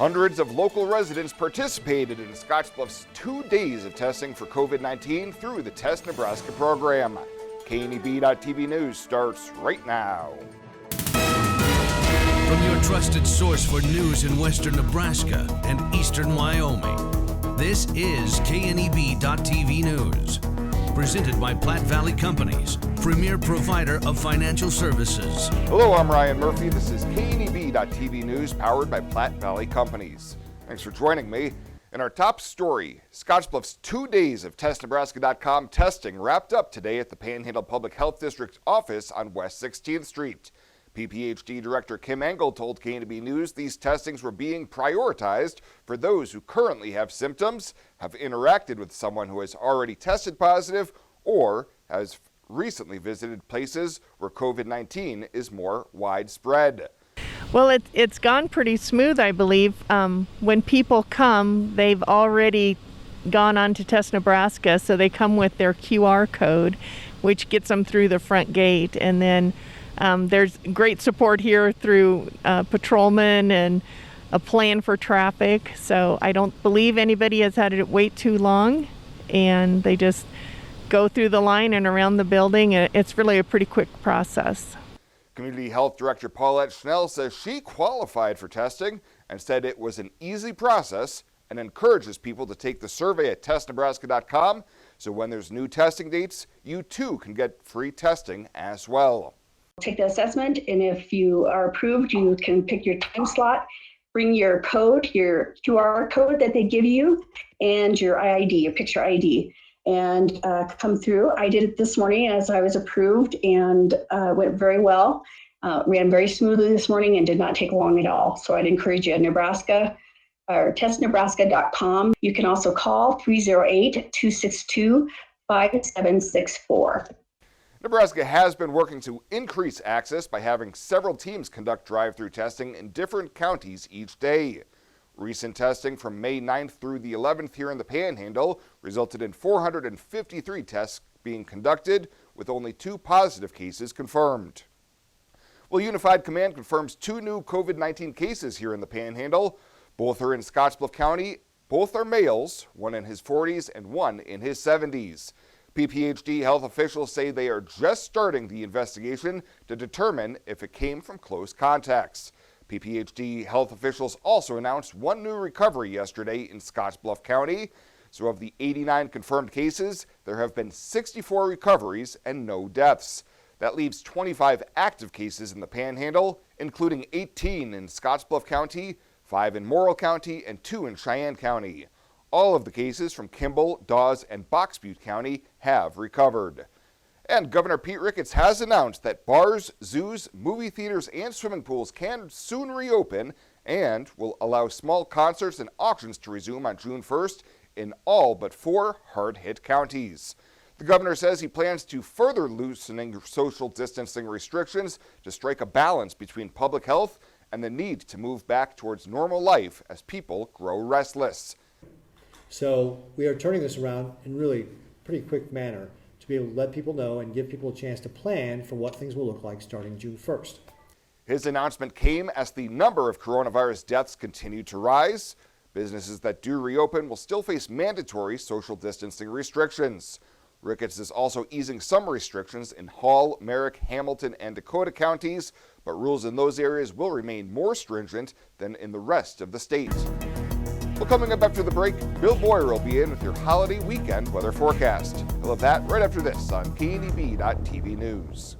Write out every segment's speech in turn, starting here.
Hundreds of local residents participated in Scottsbluff's 2 days of testing for COVID-19 through the Test Nebraska program. KNEB.TV News starts right now. From your trusted source for news in western Nebraska and eastern Wyoming, this is KNEB.TV News. Presented by Platte Valley Companies, premier provider of financial services. Hello, I'm Ryan Murphy. This is KNEB.TV News, powered by Platte Valley Companies. Thanks for joining me. In our top story, Scottsbluff's 2 days of TestNebraska.com testing wrapped up today at the Panhandle Public Health District office on West 16th Street. PPHD Director Kim Engel told KNEB News these testings were being prioritized for those who currently have symptoms, have interacted with someone who has already tested positive, or has recently visited places where COVID-19 is more widespread. Well, it's gone pretty smooth, I believe. When people come, they've already gone on to Test Nebraska, so they come with their QR code, which gets them through the front gate, and then there's great support here through patrolmen and a plan for traffic. So I don't believe anybody has had to wait too long, and they just go through the line and around the building. It's really a pretty quick process. Community Health Director Paulette Schnell says she qualified for testing and said it was an easy process and encourages people to take the survey at testnebraska.com. So when there's new testing dates, you too can get free testing as well. Take the assessment, and if you are approved, you can pick your time slot, bring your code, your QR code that they give you, and your ID, your picture ID, and come through. I did it this morning as I was approved, and went very well. Ran very smoothly this morning and did not take long at all. So I'd encourage you at Nebraska or testnebraska.com. You can also call 308-262-5764. Nebraska has been working to increase access by having several teams conduct drive-through testing in different counties each day. Recent testing from May 9th through the 11th here in the Panhandle resulted in 453 tests being conducted, with only 2 positive cases confirmed. Well, Unified Command confirms 2 new COVID-19 cases here in the Panhandle. Both are in Scottsbluff County. Both are males, one in his 40s and one in his 70s. PPHD health officials say they are just starting the investigation to determine if it came from close contacts. PPHD health officials also announced 1 new recovery yesterday in Scottsbluff County. So of the 89 confirmed cases, there have been 64 recoveries and no deaths. That leaves 25 active cases in the Panhandle, including 18 in Scottsbluff County, 5 in Morrill County, and 2 in Cheyenne County. All of the cases from Kimball, Dawes, and Box Butte County have recovered. And Governor Pete Ricketts has announced that bars, zoos, movie theaters, and swimming pools can soon reopen and will allow small concerts and auctions to resume on June 1st in all but 4 hard-hit counties. The governor says he plans to further loosening social distancing restrictions to strike a balance between public health and the need to move back towards normal life as people grow restless. So we are turning this around in really pretty quick manner to be able to let people know and give people a chance to plan for what things will look like starting June 1st. His announcement came as the number of coronavirus deaths continue to rise. Businesses that do reopen will still face mandatory social distancing restrictions. Ricketts is also easing some restrictions in Hall, Merrick, Hamilton, and Dakota counties, but rules in those areas will remain more stringent than in the rest of the state. Well, coming up after the break, Bill Boyer will be in with your holiday weekend weather forecast. We'll have that right after this on KNEB.TV News.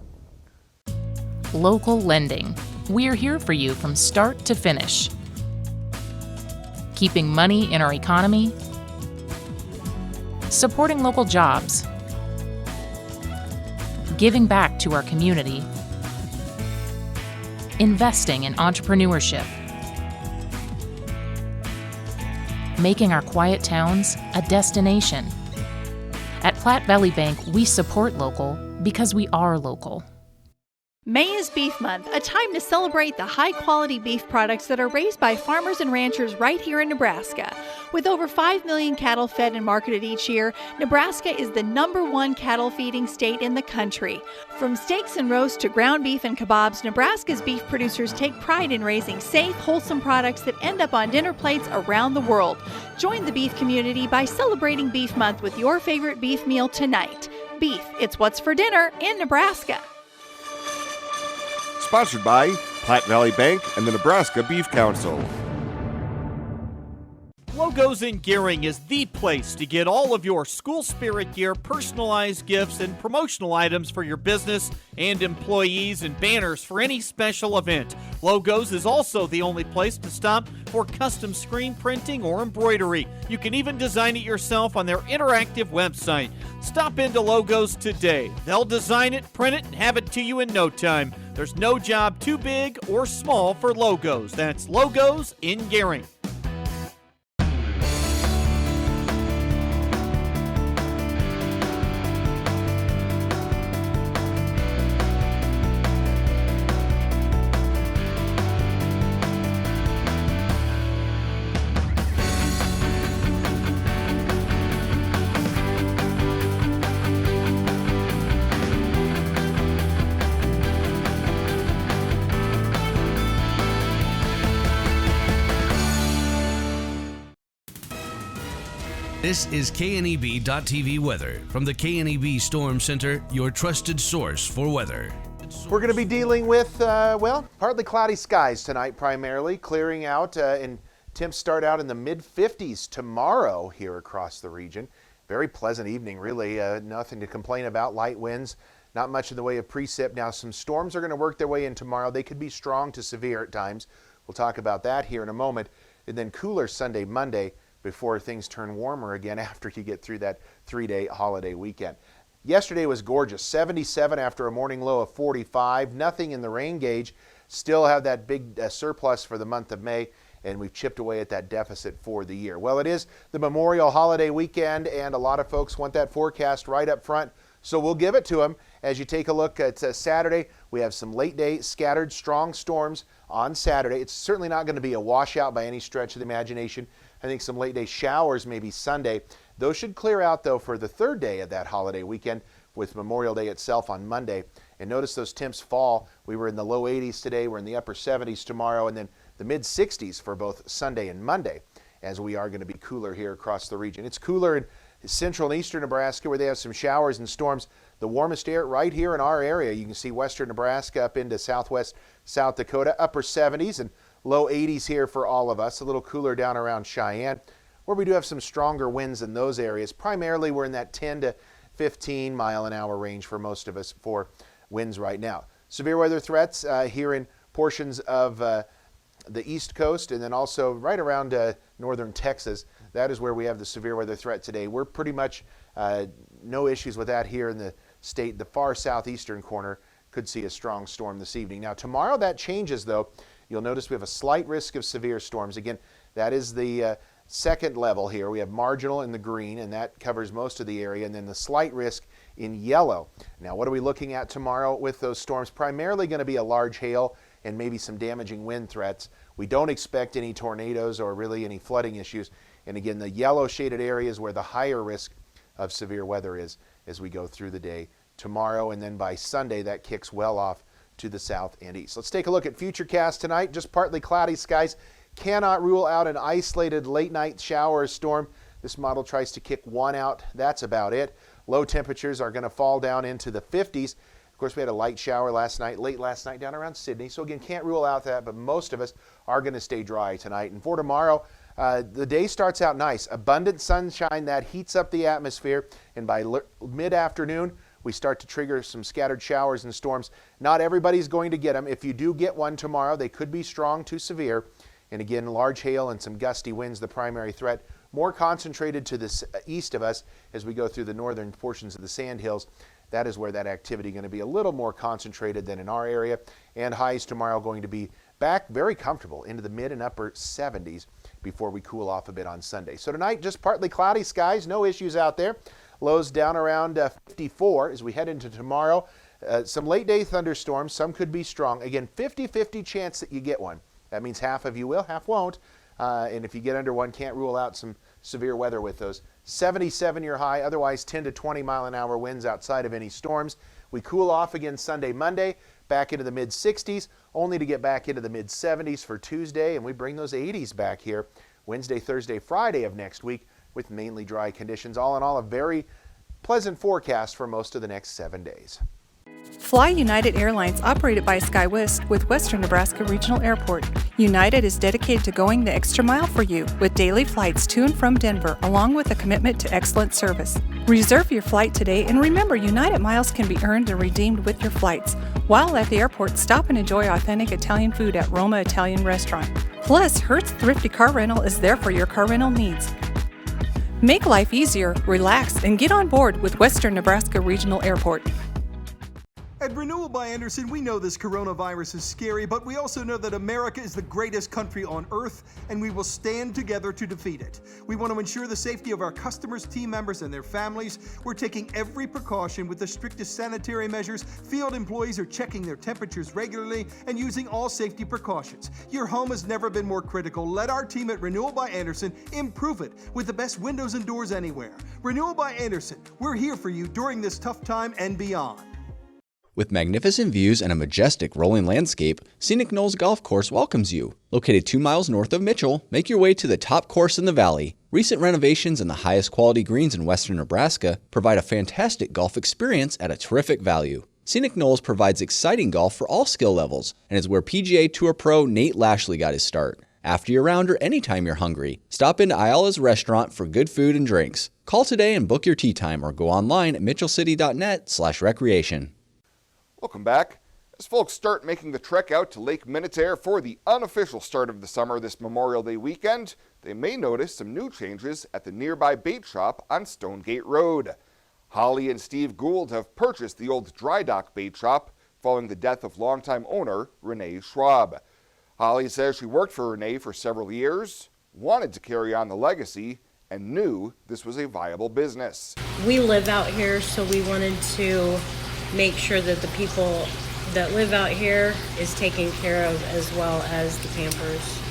Local lending. We're here for you from start to finish. Keeping money in our economy. Supporting local jobs. Giving back to our community. Investing in entrepreneurship. Making our quiet towns a destination. At Platte Valley Bank, we support local because we are local. May is Beef Month, a time to celebrate the high-quality beef products that are raised by farmers and ranchers right here in Nebraska. With over 5 million cattle fed and marketed each year, Nebraska is the #1 cattle feeding state in the country. From steaks and roasts to ground beef and kebabs, Nebraska's beef producers take pride in raising safe, wholesome products that end up on dinner plates around the world. Join the beef community by celebrating Beef Month with your favorite beef meal tonight. Beef, it's what's for dinner in Nebraska. Sponsored by Platte Valley Bank and the Nebraska Beef Council. Logos in Gering is the place to get all of your school spirit gear, personalized gifts, and promotional items for your business and employees, and banners for any special event. Logos is also the only place to stop for custom screen printing or embroidery. You can even design it yourself on their interactive website. Stop into Logos today. They'll design it, print it, and have it to you in no time. There's no job too big or small for Logos. That's Logos in Gering. This is KNEB.TV weather from the KNEB Storm Center, your trusted source for weather. We're going to be dealing with, partly cloudy skies tonight primarily, clearing out, and temps start out in the mid-50s tomorrow here across the region. Very pleasant evening, really. Nothing to complain about. Light winds, not much in the way of precip. Now, some storms are going to work their way in tomorrow. They could be strong to severe at times. We'll talk about that here in a moment. And then cooler Sunday, Monday, before things turn warmer again after you get through that 3-day holiday weekend. Yesterday was gorgeous, 77 after a morning low of 45. Nothing in the rain gauge. Still have that big surplus for the month of May, and we've chipped away at that deficit for the year. Well, it is the Memorial holiday weekend, and a lot of folks want that forecast right up front, so we'll give it to them. As you take a look at Saturday, we have some late day scattered strong storms on Saturday. It's certainly not going to be a washout by any stretch of the imagination. I think some late day showers maybe Sunday. Those should clear out though for the third day of that holiday weekend with Memorial Day itself on Monday. And notice those temps fall. We were in the low 80s today. We're in the upper 70s tomorrow, and then the mid 60s for both Sunday and Monday, as we are going to be cooler here across the region. It's cooler in central and eastern Nebraska where they have some showers and storms. The warmest air right here in our area. You can see western Nebraska up into southwest South Dakota, upper 70s and low 80s here for all of us. A little cooler down around Cheyenne, where we do have some stronger winds in those areas. Primarily, we're in that 10 to 15 mile an hour range for most of us for winds right now. Severe weather threats here in portions of the East Coast, and then also right around northern Texas. That is where we have the severe weather threat today. We're pretty much no issues with that here in the state. The far southeastern corner could see a strong storm this evening. Now tomorrow that changes though. You'll notice we have a slight risk of severe storms. Again, that is the second level here. We have marginal in the green, and that covers most of the area, and then the slight risk in yellow. Now, what are we looking at tomorrow with those storms? Primarily going to be a large hail and maybe some damaging wind threats. We don't expect any tornadoes or really any flooding issues. And again, the yellow shaded areas where the higher risk of severe weather is as we go through the day tomorrow, and then by Sunday that kicks well off to the south and east. Let's take a look at Futurecast tonight. Just partly cloudy skies. Cannot rule out an isolated late night shower or storm. This model tries to kick one out. That's about it. Low temperatures are going to fall down into the 50s. Of course, we had a light shower late last night down around Sydney. So again, can't rule out that, but most of us are going to stay dry tonight. And for tomorrow, the day starts out nice. Abundant sunshine that heats up the atmosphere, and by mid-afternoon, we start to trigger some scattered showers and storms. Not everybody's going to get them. If you do get one tomorrow, they could be strong to severe. And again, large hail and some gusty winds, the primary threat. More concentrated to the east of us as we go through the northern portions of the Sandhills. That is where that activity is going to be a little more concentrated than in our area. And highs tomorrow going to be back very comfortable into the mid and upper 70s before we cool off a bit on Sunday. So tonight, just partly cloudy skies, no issues out there. Lows down around 54 as we head into tomorrow. Some late day thunderstorms, some could be strong. Again, 50-50 chance that you get one. That means half of you will, half won't. And if you get under one, can't rule out some severe weather with those. 77 your high, otherwise 10 to 20 mile an hour winds outside of any storms. We cool off again Sunday, Monday, back into the mid 60s, only to get back into the mid 70s for Tuesday, and we bring those 80s back here Wednesday, Thursday, Friday of next week with mainly dry conditions. All in all, a very pleasant forecast for most of the next 7 days. Fly United Airlines, operated by SkyWest with Western Nebraska Regional Airport. United is dedicated to going the extra mile for you with daily flights to and from Denver, along with a commitment to excellent service. Reserve your flight today, and remember, United miles can be earned and redeemed with your flights. While at the airport, stop and enjoy authentic Italian food at ROMA Italian Restaurant. Plus, Hertz Thrifty Car Rental is there for your car rental needs. Make life easier, relax, and get on board with Western Nebraska Regional Airport. At Renewal by Anderson, we know this coronavirus is scary, but we also know that America is the greatest country on earth, and we will stand together to defeat it. We want to ensure the safety of our customers, team members, and their families. We're taking every precaution with the strictest sanitary measures. Field employees are checking their temperatures regularly and using all safety precautions. Your home has never been more critical. Let our team at Renewal by Anderson improve it with the best windows and doors anywhere. Renewal by Anderson, we're here for you during this tough time and beyond. With magnificent views and a majestic rolling landscape, Scenic Knolls Golf Course welcomes you. Located 2 miles north of Mitchell, make your way to the top course in the valley. Recent renovations and the highest quality greens in western Nebraska provide a fantastic golf experience at a terrific value. Scenic Knolls provides exciting golf for all skill levels and is where PGA Tour pro Nate Lashley got his start. After your round or anytime you're hungry, stop into Ayala's restaurant for good food and drinks. Call today and book your tee time or go online at mitchellcity.net/recreation. Welcome back. As folks start making the trek out to Lake Minatare for the unofficial start of the summer this Memorial Day weekend, they may notice some new changes at the nearby bait shop on Stonegate Road. Holly and Steve Gould have purchased the old dry dock bait shop following the death of longtime owner Renee Schwab. Holly says she worked for Renee for several years, wanted to carry on the legacy, and knew this was a viable business. We live out here, so we wanted to make sure that the people that live out here is taken care of, as well as the campers.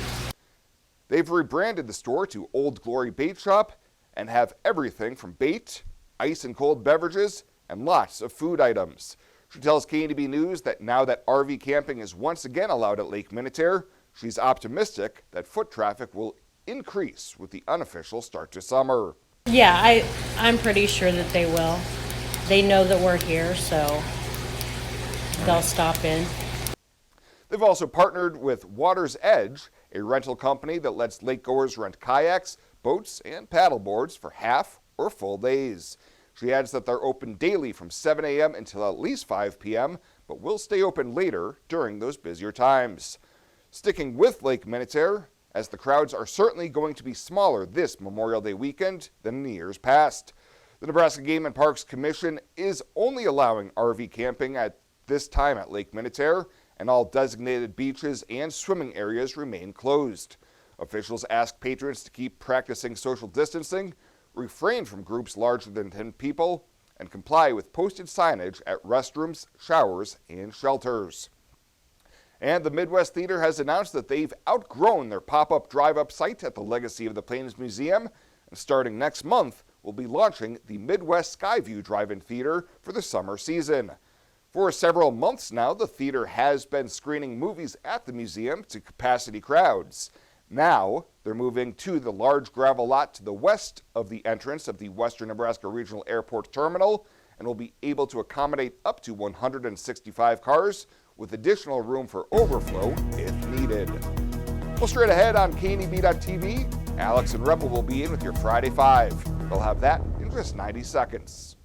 They've rebranded the store to Old Glory Bait Shop and have everything from bait, ice and cold beverages, and lots of food items. She tells KNEB News that now that RV camping is once again allowed at Lake Minatare, she's optimistic that foot traffic will increase with the unofficial start to summer. Yeah, I'm pretty sure that they will. They know that we're here, so they'll stop in. They've also partnered with Water's Edge, a rental company that lets lakegoers rent kayaks, boats, and paddleboards for half or full days. She adds that they're open daily from 7 a.m. until at least 5 p.m., but will stay open later during those busier times. Sticking with Lake Minatare, as the crowds are certainly going to be smaller this Memorial Day weekend than in the years past. The Nebraska Game and Parks Commission is only allowing RV camping at this time at Lake Minatare, and all designated beaches and swimming areas remain closed. Officials ask patrons to keep practicing social distancing, refrain from groups larger than 10 people, and comply with posted signage at restrooms, showers, and shelters. And the Midwest Theater has announced that they've outgrown their pop-up drive-up site at the Legacy of the Plains Museum, and starting next month, will be launching the Midwest Skyview Drive-In Theater for the summer season. For several months now, the theater has been screening movies at the museum to capacity crowds. Now, they're moving to the large gravel lot to the west of the entrance of the Western Nebraska Regional Airport Terminal and will be able to accommodate up to 165 cars with additional room for overflow if needed. Well, straight ahead on KNEB.TV, Alex and Rebel will be in with your Friday 5. They'll have that in just 90 seconds.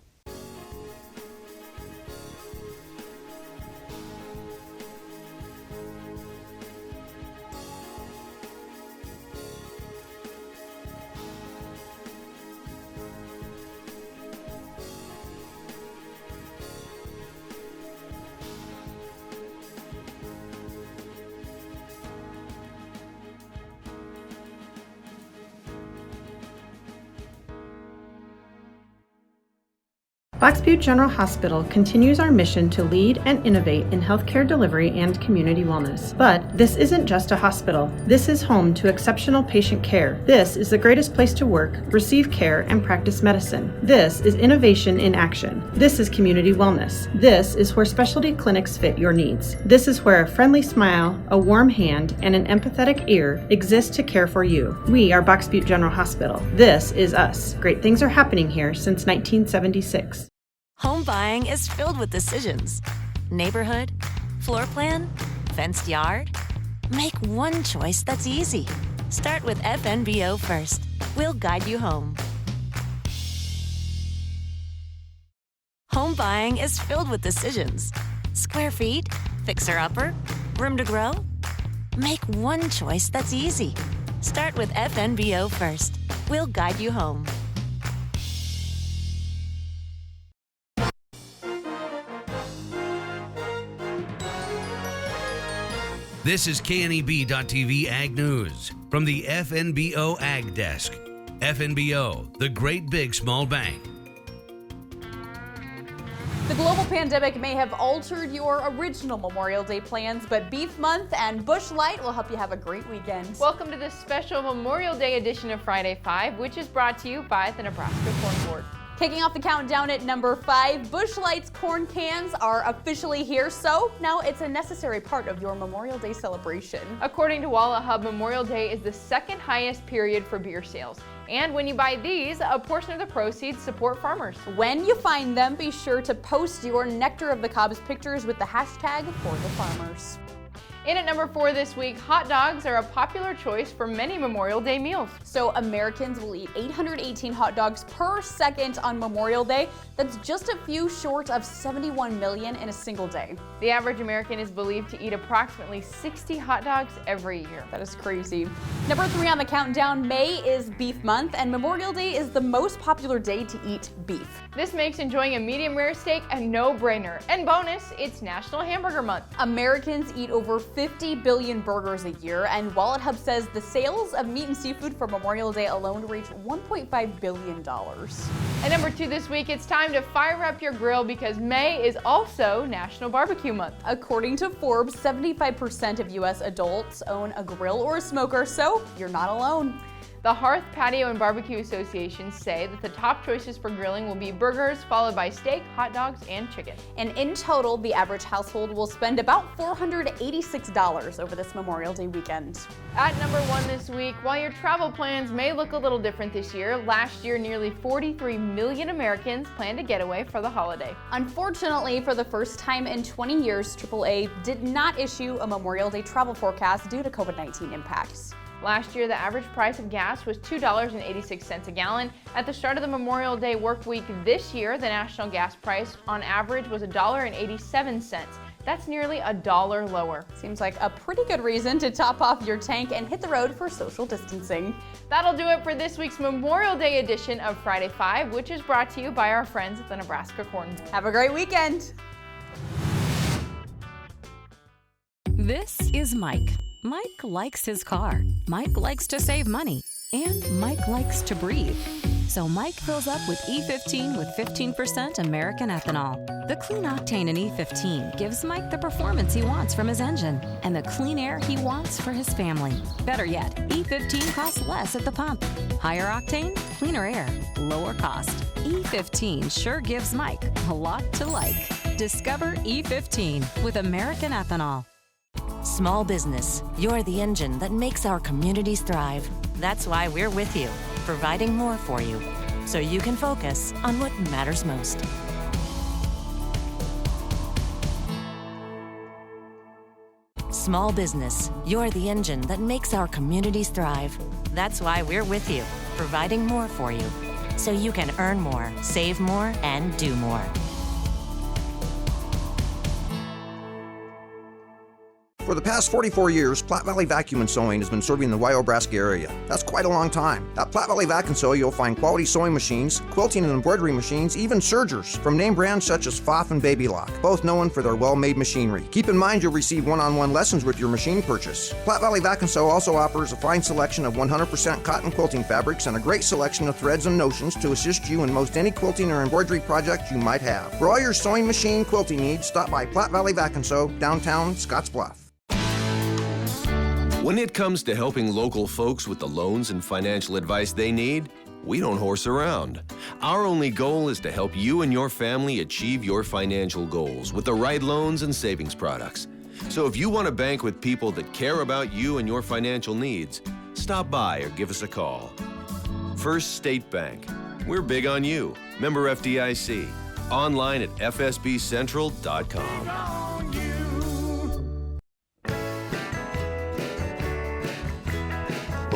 Box Butte General Hospital continues our mission to lead and innovate in healthcare delivery and community wellness. But this isn't just a hospital. This is home to exceptional patient care. This is the greatest place to work, receive care, and practice medicine. This is innovation in action. This is community wellness. This is where specialty clinics fit your needs. This is where a friendly smile, a warm hand, and an empathetic ear exist to care for you. We are Box Butte General Hospital. This is us. Great things are happening here since 1976. Home buying is filled with decisions. Neighborhood, floor plan, fenced yard. Make one choice that's easy. Start with FNBO first. We'll guide you home. Home buying is filled with decisions. Square feet, fixer-upper, room to grow. Make one choice that's easy. Start with FNBO first. We'll guide you home. This is KNEB.TV Ag News from the FNBO Ag Desk. FNBO, the great big small bank. The global pandemic may have altered your original Memorial Day plans, but Beef Month and Busch Light will help you have a great weekend. Welcome to this special Memorial Day edition of Friday 5, which is brought to you by the Nebraska Corn Board. Kicking off the countdown at number 5, Busch Light's corn cans are officially here, so now it's a necessary part of your Memorial Day celebration. According to Walla Hub, Memorial Day is the second highest period for beer sales. And when you buy these, a portion of the proceeds support farmers. When you find them, be sure to post your Nectar of the Cobs pictures with the hashtag for the farmers. In at number 4 this week, hot dogs are a popular choice for many Memorial Day meals. So Americans will eat 818 hot dogs per second on Memorial Day. That's just a few short of 71 million in a single day. The average American is believed to eat approximately 60 hot dogs every year. That is crazy. Number 3 on the countdown, May is Beef Month, and Memorial Day is the most popular day to eat beef. This makes enjoying a medium rare steak a no-brainer. And bonus, it's National Hamburger Month. Americans eat over 50 billion burgers a year, and Wallet Hub says the sales of meat and seafood for Memorial Day alone reach $1.5 billion. At number 2 this week, it's time to fire up your grill because May is also National Barbecue Month. According to Forbes, 75% of U.S. adults own a grill or a smoker, so you're not alone. The Hearth, Patio, and Barbecue Associations say that the top choices for grilling will be burgers, followed by steak, hot dogs, and chicken. And in total, the average household will spend about $486 over this Memorial Day weekend. At number 1 this week, while your travel plans may look a little different this year, last year nearly 43 million Americans planned a getaway for the holiday. Unfortunately, for the first time in 20 years, AAA did not issue a Memorial Day travel forecast due to COVID-19 impacts. Last year, the average price of gas was $2.86 a gallon. At the start of the Memorial Day work week this year, the national gas price on average was $1.87. That's nearly $1 lower. Seems like a pretty good reason to top off your tank and hit the road for social distancing. That'll do it for this week's Memorial Day edition of Friday 5, which is brought to you by our friends at the Nebraska Corn Board. Have a great weekend. This is Mike. Mike likes his car. Mike likes to save money. And Mike likes to breathe. So Mike fills up with E15 with 15% American ethanol. The clean octane in E15 gives Mike the performance he wants from his engine and the clean air he wants for his family. Better yet, E15 costs less at the pump. Higher octane, cleaner air, lower cost. E15 sure gives Mike a lot to like. Discover E15 with American ethanol. Small business, you're the engine that makes our communities thrive. That's why we're with you, providing more for you, so you can focus on what matters most. Small business, you're the engine that makes our communities thrive. That's why we're with you, providing more for you, so you can earn more, save more, and do more. For the past 44 years, Platte Valley Vacuum and Sewing has been serving the WIFI area. That's quite a long time. At Platte Valley Vac and Sew, you'll find quality sewing machines, quilting and embroidery machines, even sergers from name brands such as Pfaff and Baby Lock, both known for their well-made machinery. Keep in mind you'll receive one-on-one lessons with your machine purchase. Platte Valley Vac and Sew also offers a fine selection of 100% cotton quilting fabrics and a great selection of threads and notions to assist you in most any quilting or embroidery project you might have. For all your sewing machine quilting needs, stop by Platte Valley Vac and Sew, downtown Scottsbluff. When it comes to helping local folks with the loans and financial advice they need, we don't horse around. Our only goal is to help you and your family achieve your financial goals with the right loans and savings products. So if you want to bank with people that care about you and your financial needs, stop by or give us a call. First State Bank. We're big on you. Member FDIC. Online at fsbcentral.com.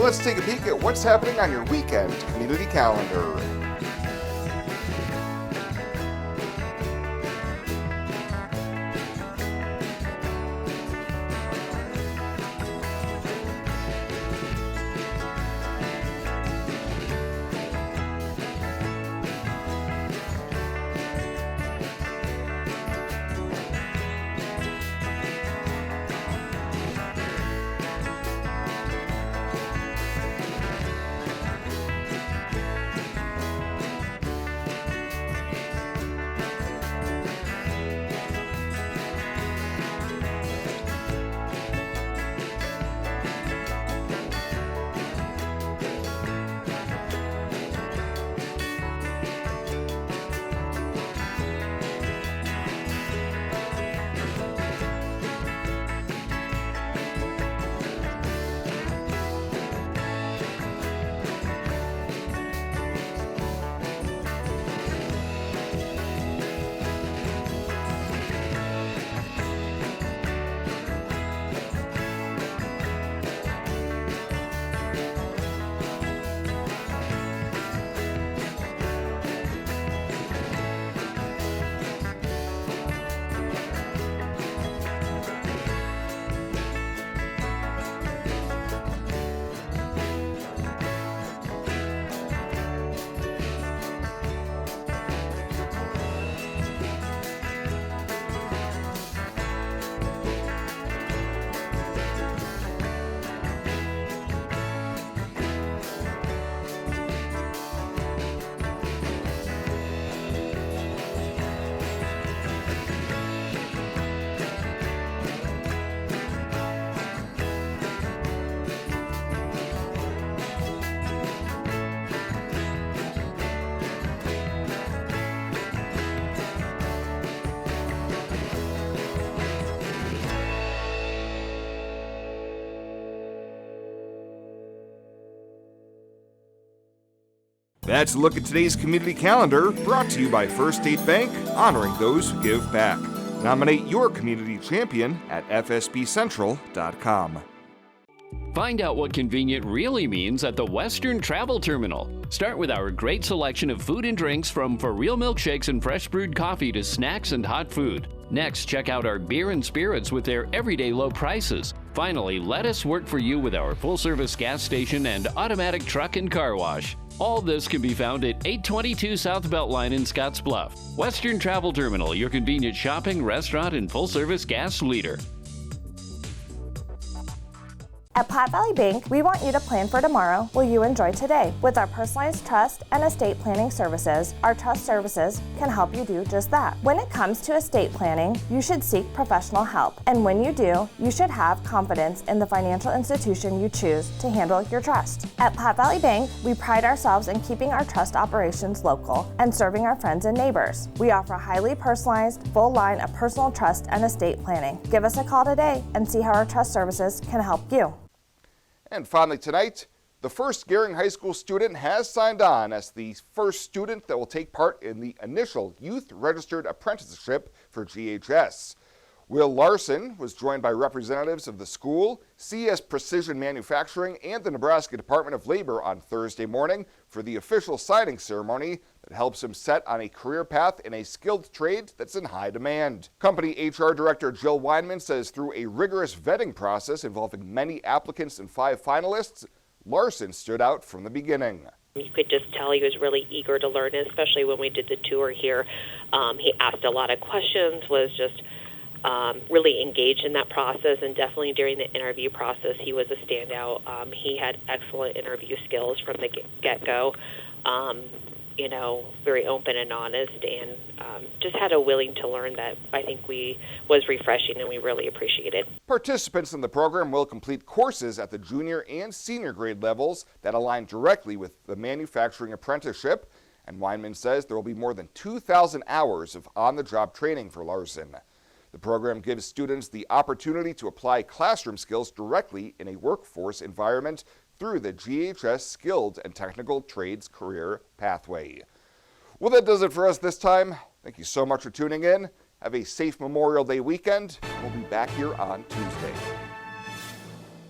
Well, let's take a peek at what's happening on your weekend community calendar. That's a look at today's community calendar, brought to you by First State Bank, honoring those who give back. Nominate your community champion at fsbcentral.com. Find out what convenient really means at the Western Travel Terminal. Start with our great selection of food and drinks, from for real milkshakes and fresh brewed coffee to snacks and hot food. Next, check out our beer and spirits with their everyday low prices. Finally, let us work for you with our full-service gas station and automatic truck and car wash. All this can be found at 822 South Beltline in Scottsbluff. Western Travel Terminal, your convenient shopping, restaurant, and full-service gas leader. At Platte Valley Bank, we want you to plan for tomorrow while you enjoy today. With our personalized trust and estate planning services, our trust services can help you do just that. When it comes to estate planning, you should seek professional help. And when you do, you should have confidence in the financial institution you choose to handle your trust. At Platte Valley Bank, we pride ourselves in keeping our trust operations local and serving our friends and neighbors. We offer a highly personalized, full line of personal trust and estate planning. Give us a call today and see how our trust services can help you. And finally tonight, the first Gering High School student has signed on as the first student that will take part in the initial Youth Registered Apprenticeship for GHS. Will Larson was joined by representatives of the school, CS Precision Manufacturing, and the Nebraska Department of Labor on Thursday morning for the official signing ceremony that helps him set on a career path in a skilled trade that's in high demand. Company HR Director Jill Weinman says through a rigorous vetting process involving many applicants and 5 finalists, Larson stood out from the beginning. You could just tell he was really eager to learn, especially when we did the tour here. He asked a lot of questions, was just really engaged in that process, and definitely during the interview process, he was a standout. He had excellent interview skills from the get-go, very open and honest, and just had a willing to learn that I think was refreshing and we really appreciated. Participants in the program will complete courses at the junior and senior grade levels that align directly with the manufacturing apprenticeship, and Weinman says there will be more than 2,000 hours of on-the-job training for Larson. The program gives students the opportunity to apply classroom skills directly in a workforce environment through the GHS Skilled and Technical Trades Career Pathway. Well, that does it for us this time. Thank you so much for tuning in. Have a safe Memorial Day weekend. We'll be back here on Tuesday.